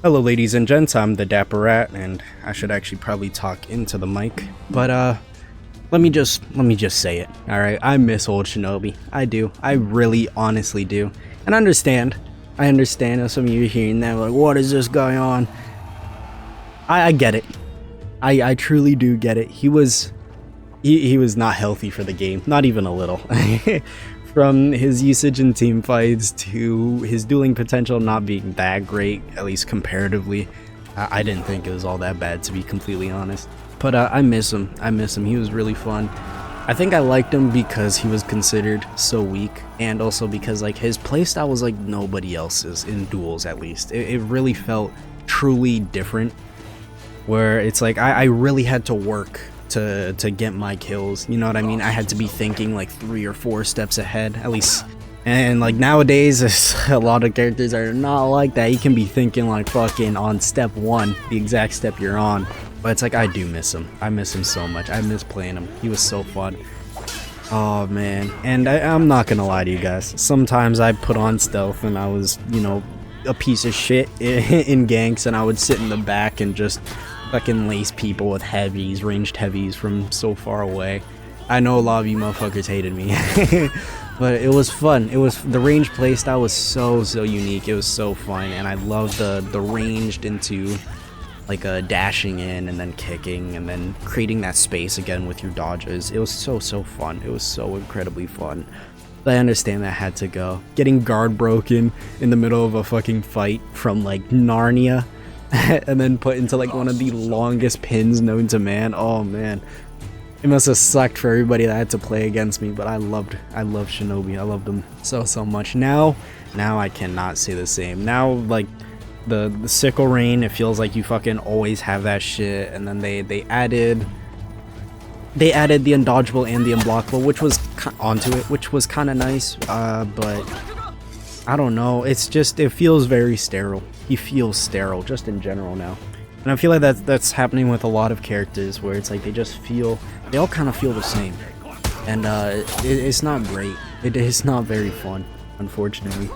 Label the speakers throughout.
Speaker 1: Hello ladies and gents, I'm the Dapper Rat, and I should actually probably talk into the mic, but let me just say it, alright? I miss old Shinobi. I do. I really honestly do. And I understand that some of you are hearing that, like, what is this going on? I get it. I truly do get it. He was not healthy for the game, not even a little. From his usage in team fights to his dueling potential not being that great, at least comparatively. I didn't think it was all that bad, to be completely honest. But I miss him. He was really fun. I think I liked him because he was considered so weak, and also because like his playstyle was like nobody else's in duels, at least. It really felt truly different, where it's like I really had to work to get my kills, you know what I mean? I had to be thinking like 3 or 4 steps ahead, at least. And like nowadays, a lot of characters are not like that. You can be thinking like fucking on step 1, the exact step you're on. But it's like, I do miss him. I miss him so much. I miss playing him. He was so fun. Oh man. And I'm not gonna lie to you guys. Sometimes I put on stealth and I was, you know, a piece of shit in ganks, and I would sit in the back and just fucking lace people with heavies, ranged heavies from so far away. I know a lot of you motherfuckers hated me. But it was fun. The ranged playstyle was so unique. It was so fun, and I love the ranged into like dashing in and then kicking and then creating that space again with your dodges. It was so fun. It was so incredibly fun. But I understand that had to go. Getting guard broken in the middle of a fucking fight from like Narnia and then put into like one of the longest pins known to man. Oh man, it must have sucked for everybody that had to play against me, but I loved Shinobi. I loved him so much. Now I cannot say the same. Now like the sickle rain, it feels like you fucking always have that shit, and then they added the undodgeable and the unblockable, which was onto it, which was kind of nice, but I don't know, it's just, it feels very sterile. He feels sterile just in general now, and I feel like that's happening with a lot of characters, where it's like they all kind of feel the same, and it's not great. It's not very fun, unfortunately.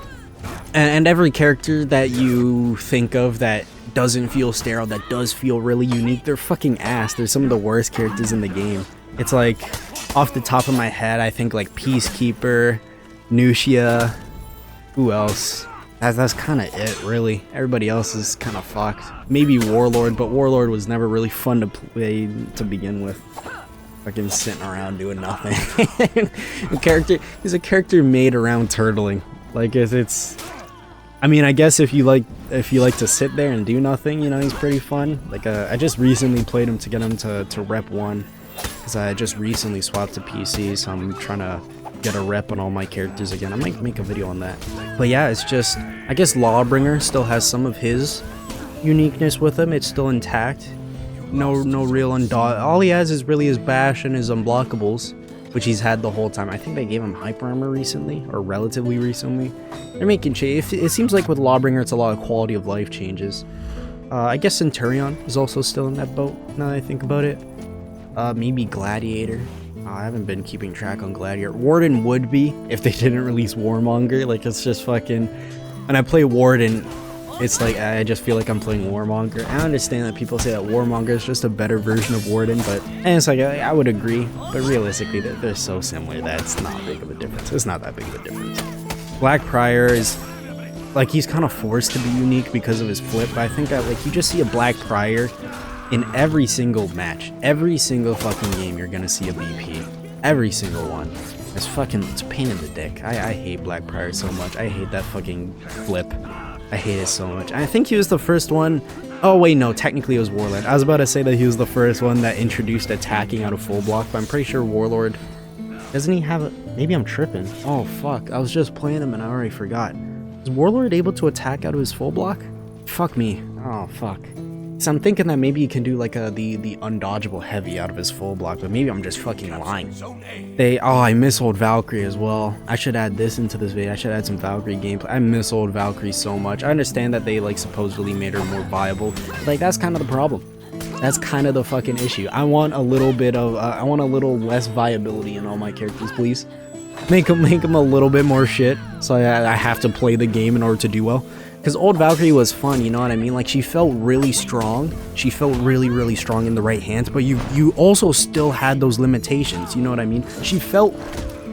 Speaker 1: And every character that you think of that doesn't feel sterile, that does feel really unique, they're fucking ass. They're some of the worst characters in the game. It's like, off the top of my head, I think like Peacekeeper, Nucia, who else? That's kind of it, really. Everybody else is kind of fucked. Maybe Warlord, but Warlord was never really fun to play to begin with. Fucking sitting around doing nothing. He's a character made around turtling. Like it's I mean, I guess if you like to sit there and do nothing, you know, he's pretty fun. Like I just recently played him to get him to rep 1, because I just recently swapped to PC, so I'm trying to get a rep on all my characters again. I might make a video on that. But yeah, it's just, I guess Lawbringer still has some of his uniqueness with him. It's still intact. No real all he has is really his bash and his unblockables, which he's had the whole time. I think they gave him hyper armor recently, or relatively recently. They're making change. It seems like with Lawbringer, it's a lot of quality of life changes. I guess Centurion is also still in that boat, now that I think about it. Maybe Gladiator. I haven't been keeping track on Gladiator. Warden would be, if they didn't release Warmonger. Like, it's just fucking... When I play Warden, it's like, I just feel like I'm playing Warmonger. I understand that people say that Warmonger is just a better version of Warden, but... And it's like, I would agree, but realistically, they're so similar that it's not big of a difference. It's not that big of a difference. Black Prior is... Like, he's kind of forced to be unique because of his flip, but I think that, like, you just see a Black Prior in every single match. Every single fucking game, you're gonna see a BP. Every single one. It's a pain in the dick. I hate Black Prior so much. I hate that fucking flip. I hate it so much. I think he was the first one... Oh wait, no, technically it was Warlord. I was about to say that he was the first one that introduced attacking out of full block, but I'm pretty sure Warlord... Doesn't he have a... Maybe I'm tripping. Oh fuck, I was just playing him and I already forgot. Is Warlord able to attack out of his full block? Fuck me. Oh fuck. So I'm thinking that maybe he can do like the undodgeable heavy out of his full block, but maybe I'm just fucking lying. I miss old Valkyrie as well. I should add this into this video. I should add some Valkyrie gameplay. I miss old Valkyrie so much. I understand that they like supposedly made her more viable. Like, that's kind of the problem. That's kind of the fucking issue. I want a little bit of I want a little less viability in all my characters, please. Make them a little bit more shit, so I have to play the game in order to do well. Because old Valkyrie was fun, you know what I mean? Like, she felt really strong. She felt really, really strong in the right hands, but you also still had those limitations, you know what I mean? She felt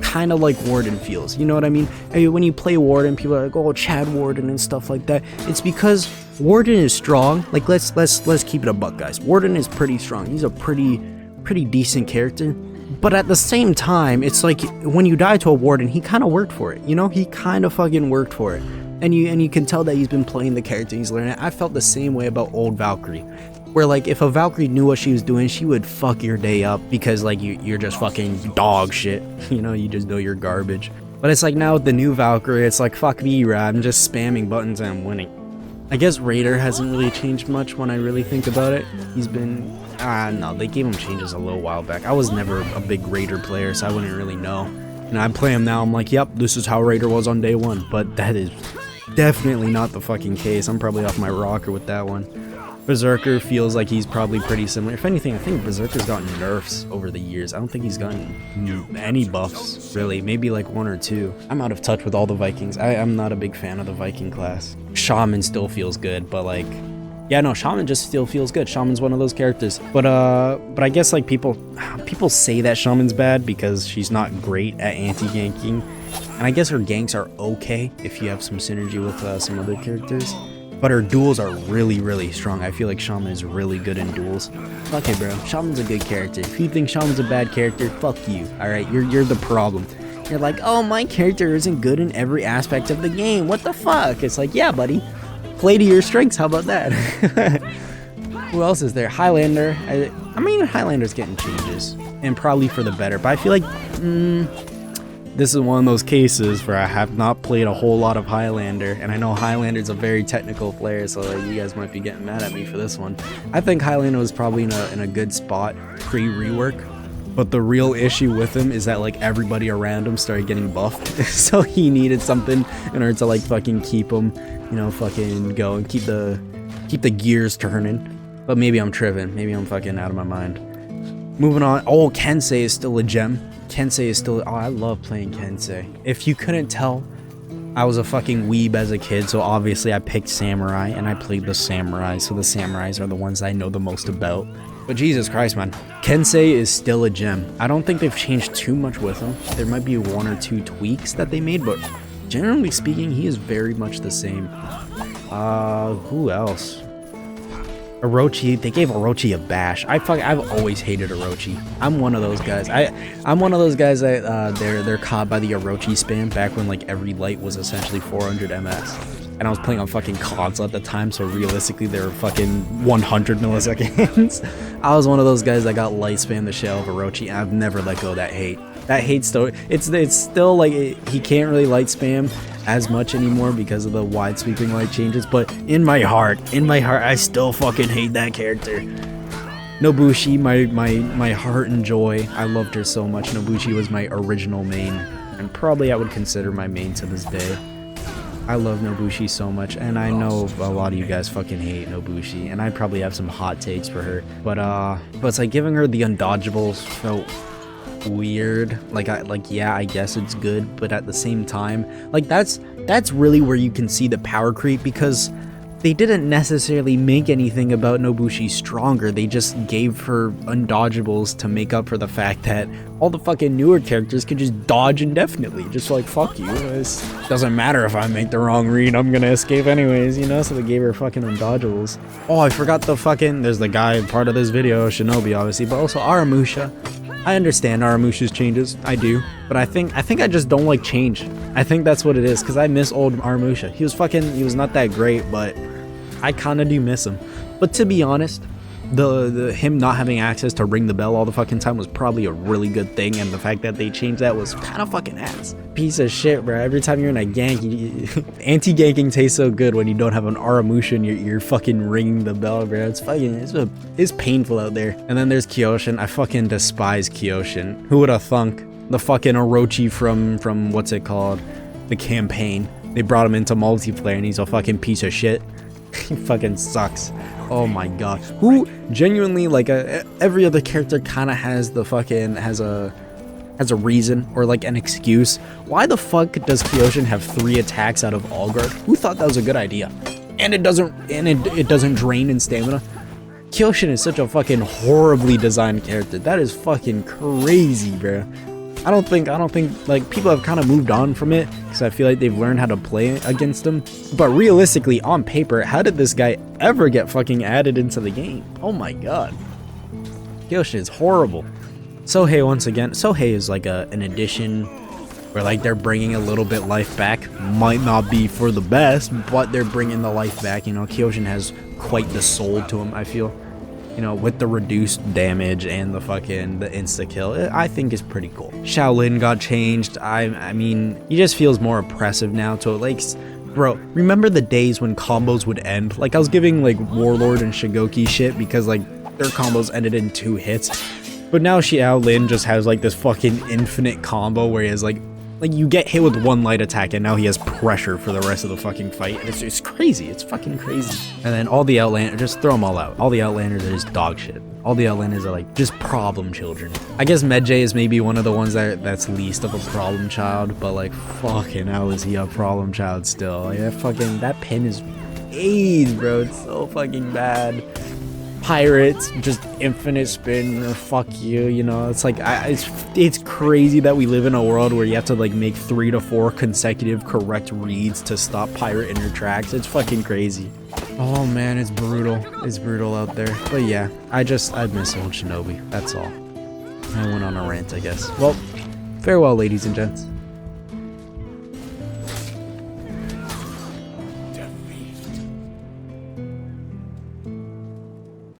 Speaker 1: kind of like Warden feels, you know what I mean? When you play Warden, people are like, oh, Chad Warden and stuff like that. It's because Warden is strong. Like, let's keep it a buck, guys. Warden is pretty strong. He's a pretty decent character. But at the same time, it's like when you die to a Warden, he kind of worked for it, you know? He kind of fucking worked for it. And you can tell that he's been playing the character, he's learning it. I felt the same way about old Valkyrie, where like if a Valkyrie knew what she was doing, she would fuck your day up because like you're just fucking dog shit, you know, you just know you're garbage. But it's like now with the new Valkyrie, it's like fuck me, I'm just spamming buttons and I'm winning. I guess Raider hasn't really changed much when I really think about it. He's been, no, they gave him changes a little while back. I was never a big Raider player, so I wouldn't really know. And I play him now, I'm like, yep, this is how Raider was on day one, but that is definitely not the fucking case. I'm probably off my rocker with that one. Berserker feels like he's probably pretty similar. If anything, I think Berserker's gotten nerfs over the years. I don't think he's gotten any buffs, really. Maybe like 1 or 2. I'm out of touch with all the Vikings. I'm not a big fan of the Viking class. Shaman still feels good, but like, yeah, no, Shaman just still feels good. Shaman's one of those characters. But I guess like people say that Shaman's bad because she's not great at anti-ganking. And I guess her ganks are okay if you have some synergy with some other characters. But her duels are really, really strong. I feel like Shaman is really good in duels. Okay, bro, Shaman's a good character. If you think Shaman's a bad character, fuck you, alright? You're the problem. You're like, oh, my character isn't good in every aspect of the game. What the fuck? It's like, yeah, buddy. Play to your strengths, how about that? Who else is there? Highlander. I mean, Highlander's getting changes. And probably for the better. But I feel like, this is one of those cases where I have not played a whole lot of Highlander, and I know Highlander's a very technical player, so you guys might be getting mad at me for this one. I think Highlander was probably in a good spot pre-rework, but the real issue with him is that like everybody around him started getting buffed, so he needed something in order to like fucking keep him, you know, fucking going, keep the gears turning. But maybe I'm tripping, maybe I'm fucking out of my mind. Moving on. Oh, Kensei is still a gem. Kensei is still, oh, I love playing Kensei. If you couldn't tell, I was a fucking weeb as a kid, so obviously I picked Samurai, and I played the Samurai, so the Samurais are the ones I know the most about. But Jesus Christ, man. Kensei is still a gem. I don't think they've changed too much with him. There might be 1 or 2 tweaks that they made, but generally speaking, he is very much the same. Who else? Orochi, they gave Orochi a bash. I've always hated Orochi. I'm one of those guys. I'm one of those guys that they're caught by the Orochi spam back when like every light was essentially 400 ms. And I was playing on fucking console at the time, so realistically they were fucking 100 milliseconds. I was one of those guys that got light spam the shit out of Orochi, and I've never let go of that hate. That hate still, it's still like, he can't really light spam as much anymore because of the wide sweeping light changes, but in my heart, I still fucking hate that character. Nobushi, my heart and joy, I loved her so much. Nobushi was my original main, and probably I would consider my main to this day. I love Nobushi so much, and I know a lot of you guys fucking hate Nobushi, and I probably have some hot takes for her, but it's like giving her the undodgeables felt weird. Yeah, I guess it's good, but at the same time, like that's really where you can see the power creep, because they didn't necessarily make anything about Nobushi stronger. They just gave her undodgeables to make up for the fact that all the fucking newer characters can just dodge indefinitely. Just like, fuck you. It doesn't matter if I make the wrong read, I'm gonna escape anyways, you know? So they gave her fucking undodgeables. Oh, I forgot there's the guy part of this video, Shinobi obviously, but also Aramusha. I understand Aramusha's changes, I do, but I think I just don't like change. I think that's what it is, because I miss old Aramusha. He was not that great, but I kinda do miss him. But to be honest, him not having access to ring the bell all the fucking time was probably a really good thing, and the fact that they changed that was kind of fucking ass. Piece of shit, bro. Every time you're in a gank, anti-ganking tastes so good when you don't have an Aramusha and you're fucking ringing the bell, bro. It's painful out there. And then there's Kyoshin. I fucking despise Kyoshin. Who would have thunk? The fucking Orochi from what's it called? The campaign. They brought him into multiplayer and he's a fucking piece of shit. He fucking sucks. Oh my god. Who genuinely, like, every other character kind of has a as a reason or like an excuse. Why the fuck does Kyoshin have 3 attacks out of All Guard? Who thought that was a good idea? And it doesn't drain in stamina. Kyoshin is such a fucking horribly designed character. That is fucking crazy, bro. I don't think like people have kind of moved on from it because I feel like they've learned how to play against him. But realistically, on paper, how did this guy ever get fucking added into the game? Oh my god. Kyoshin is horrible. Sohei once again. Sohei is like an addition where like they're bringing a little bit life back. Might not be for the best, but they're bringing the life back. You know, Kyoshin has quite the soul to him, I feel. You know, with the reduced damage and the insta kill, I think is pretty cool. Shaolin got changed. I mean, he just feels more oppressive now. To like, bro, remember the days when combos would end? Like I was giving like Warlord and Shigoki shit because like their combos ended in 2 hits. But now Shaolin just has like this fucking infinite combo where he has like you get hit with 1 light attack and now he has pressure for the rest of the fucking fight. And it's crazy. It's fucking crazy. And then all the Outlanders, just throw them all out. All the Outlanders are just dog shit. All the Outlanders are like just problem children. I guess Medjay is maybe one of the ones that's least of a problem child, but like fucking hell is he a problem child still. Like that pin is AIDS, bro. It's so fucking bad. Pirates, just infinite spin or fuck you, you know. It's like it's crazy that we live in a world where you have to like make 3 to 4 consecutive correct reads to stop pirate in your tracks. It's fucking crazy. Oh man, it's brutal. It's brutal out there. But yeah, I miss old Shinobi. That's all. I went on a rant, I guess. Well, farewell, ladies and gents.